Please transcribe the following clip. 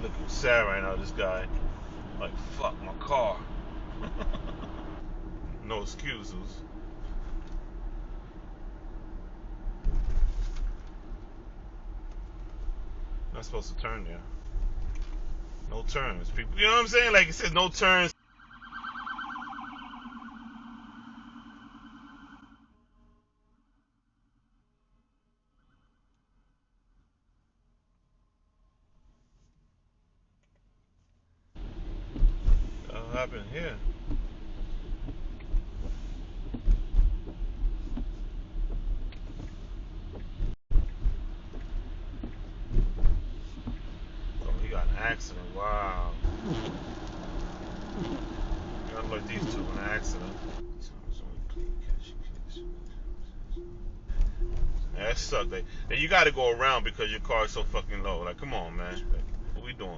looking sad right now, this guy. Like, fuck my car. No excuses. Not supposed to turn there. No turns, people. You know what I'm saying? Like it says no turns. What happened here? Oh, he got an accident. Wow. Got like these two in an accident. Yeah, that sucked. Like, you got to go around because your car is so fucking low. Like, come on, man. Like, what we doing?